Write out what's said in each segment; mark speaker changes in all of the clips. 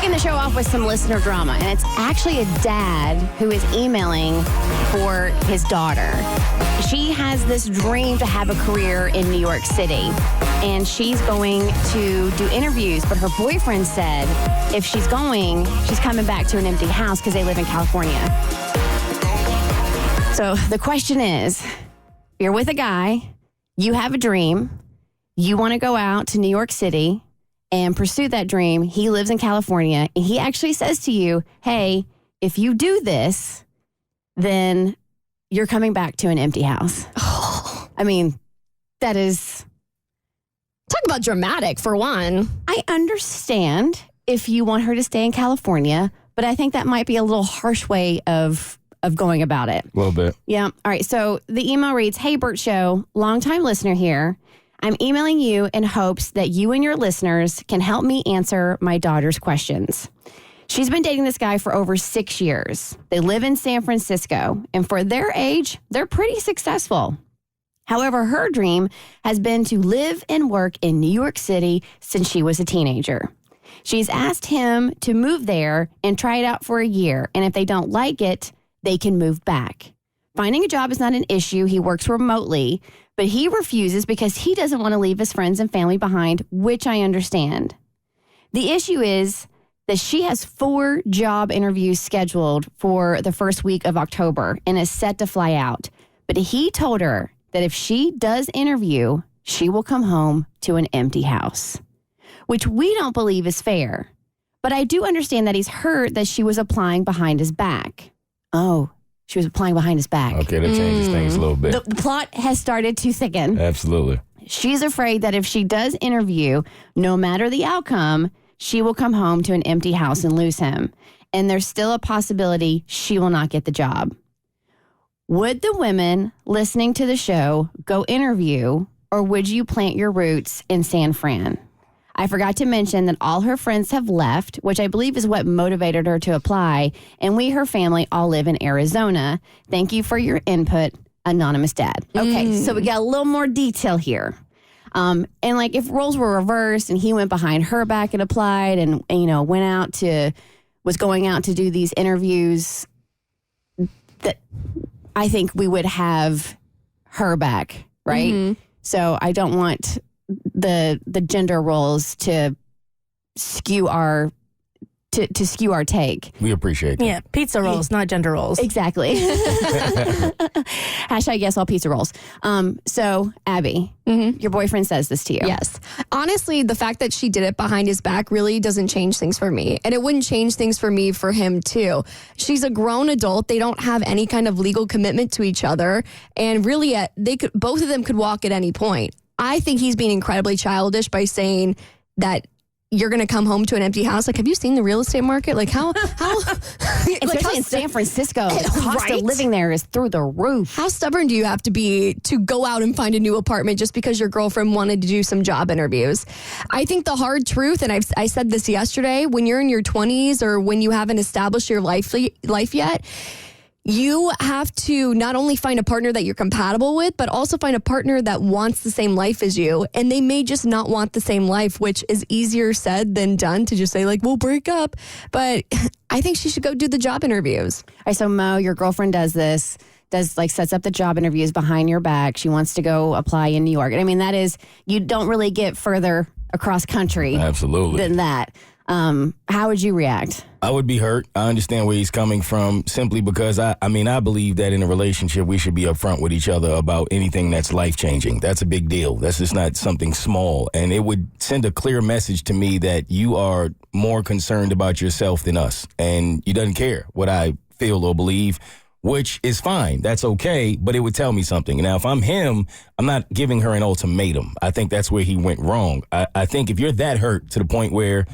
Speaker 1: Kicking the show off with some listener drama, and it's actually a dad who is emailing for his daughter. She has this dream to have a career in New York City, and she's going to do interviews, but her boyfriend said if she's going, she's coming back to an empty house because they live in California. So the question is, you're with a guy, you have a dream, you want to go out to New York City and pursue that dream. He lives in California, and he actually says to you, hey, if you do this, then you're coming back to an empty house. Oh. I mean, that is...
Speaker 2: Talk about dramatic, for one.
Speaker 1: I understand if you want her to stay in California, but I think that might be a little harsh way of going about it.
Speaker 3: A little bit.
Speaker 1: Yeah. All right. So the email reads, hey, Bert Show, longtime listener here. I'm emailing you in hopes that you and your listeners can help me answer my daughter's questions. She's been dating this guy for over 6 years. They live in San Francisco, and for their age, they're pretty successful. However, her dream has been to live and work in New York City since she was a teenager. She's asked him to move there and try it out for a year, and if they don't like it, they can move back. Finding a job is not an issue. He works remotely, but he refuses because he doesn't want to leave his friends and family behind, which I understand. The issue is that she has 4 job interviews scheduled for the first week of October and is set to fly out. But he told her that if she does interview, she will come home to an empty house, which we don't believe is fair. But I do understand that he's heard that she was applying behind his back. Oh, she was applying behind his back.
Speaker 3: Okay, that changes things a little bit.
Speaker 1: The plot has started to thicken.
Speaker 3: Absolutely.
Speaker 1: She's afraid that if she does interview, no matter the outcome, she will come home to an empty house and lose him. And there's still a possibility she will not get the job. Would the women listening to the show go interview, or would you plant your roots in San Fran? I forgot to mention that all her friends have left, which I believe is what motivated her to apply, and we, her family, all live in Arizona. Thank you for your input, Anonymous Dad. Okay, so we got a little more detail here. And like if roles were reversed and he went behind her back and applied and you know, was going out to do these interviews, that I think we would have her back, right? Mm-hmm. So I don't want the gender roles to skew our to skew our take.
Speaker 3: We appreciate that.
Speaker 4: Yeah, pizza rolls, not gender roles.
Speaker 1: Exactly. Hashtag yes, all pizza rolls. So Abby, your boyfriend says this to you.
Speaker 2: Yes. Honestly, the fact that she did it behind his back really doesn't change things for me. And it wouldn't change things for me for him too. She's a grown adult. They don't have any kind of legal commitment to each other. And really, both of them could walk at any point. I think he's being incredibly childish by saying that you're going to come home to an empty house. Like, have you seen the real estate market? Like, how
Speaker 1: especially in San Francisco, the cost of living there is through the roof.
Speaker 2: How stubborn do you have to be to go out and find a new apartment just because your girlfriend wanted to do some job interviews? I think the hard truth, and I said this yesterday, when you're in your 20s or when you haven't established your life yet, you have to not only find a partner that you're compatible with, but also find a partner that wants the same life as you. And they may just not want the same life, which is easier said than done to just say, like, we'll break up. But I think she should go do the job interviews.
Speaker 1: All right, so Mo, your girlfriend does this, sets up the job interviews behind your back. She wants to go apply in New York. And I mean, that is, you don't really get further across country than that. How would you react?
Speaker 3: I would be hurt. I understand where he's coming from simply because I believe that in a relationship we should be upfront with each other about anything that's life-changing. That's a big deal. That's just not something small. And it would send a clear message to me that you are more concerned about yourself than us. And you doesn't care what I feel or believe, which is fine. That's okay, but it would tell me something. Now, if I'm him, I'm not giving her an ultimatum. I think that's where he went wrong. I think if you're that hurt to the point where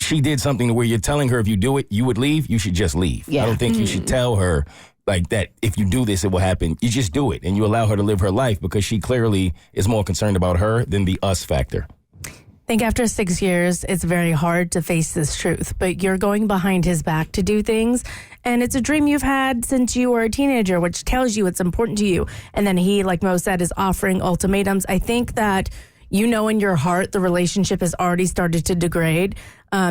Speaker 3: she did something to where you're telling her if you do it, you would leave, you should just leave. Yeah. I don't think you should tell her like that if you do this, it will happen. You just do it and you allow her to live her life because she clearly is more concerned about her than the us factor.
Speaker 4: I think after 6 years, it's very hard to face this truth, but you're going behind his back to do things. And it's a dream you've had since you were a teenager, which tells you it's important to you. And then he, like Mo said, is offering ultimatums. I think that you know in your heart the relationship has already started to degrade.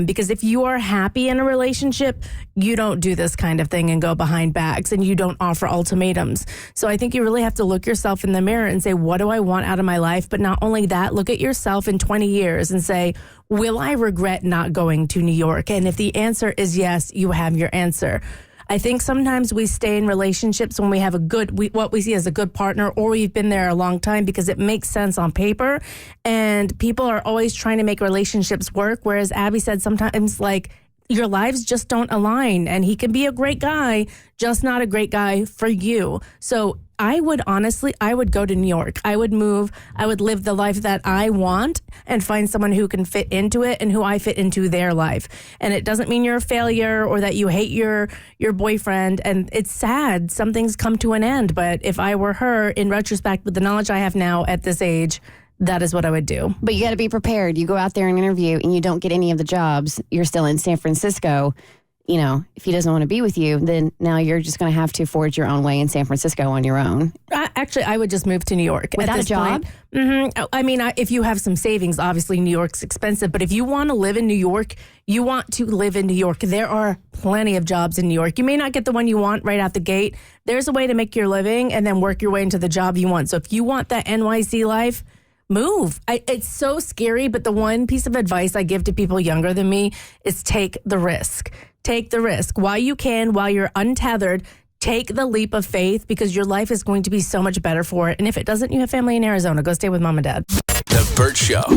Speaker 4: Because if you are happy in a relationship, you don't do this kind of thing and go behind backs, and you don't offer ultimatums. So I think you really have to look yourself in the mirror and say, what do I want out of my life? But not only that, look at yourself in 20 years and say, will I regret not going to New York? And if the answer is yes, you have your answer. I think sometimes we stay in relationships when we have what we see as a good partner, or we've been there a long time because it makes sense on paper. And people are always trying to make relationships work. Whereas Abby said sometimes, like, your lives just don't align, and he can be a great guy, just not a great guy for you. So I would go to New York. I would move. I would live the life that I want and find someone who can fit into it and who I fit into their life. And it doesn't mean you're a failure or that you hate your boyfriend. And it's sad. Some things come to an end. But if I were her, in retrospect, with the knowledge I have now at this age, that is what I would do.
Speaker 1: But you got to be prepared. You go out there and interview and you don't get any of the jobs. You're still in San Francisco. You know, if he doesn't want to be with you, then now you're just going to have to forge your own way in San Francisco on your own.
Speaker 4: Actually, I would just move to New York.
Speaker 1: Without a job?
Speaker 4: Mm-hmm. I mean, if you have some savings, obviously New York's expensive. But if you want to live in New York, you want to live in New York. There are plenty of jobs in New York. You may not get the one you want right out the gate. There's a way to make your living and then work your way into the job you want. So if you want that NYC life, move. It's so scary, but the one piece of advice I give to people younger than me is take the risk. Take the risk while you can, while you're untethered. Take the leap of faith, because your life is going to be so much better for it. And if it doesn't, you have family in Arizona. Go stay with mom and dad.
Speaker 5: The Bert Show.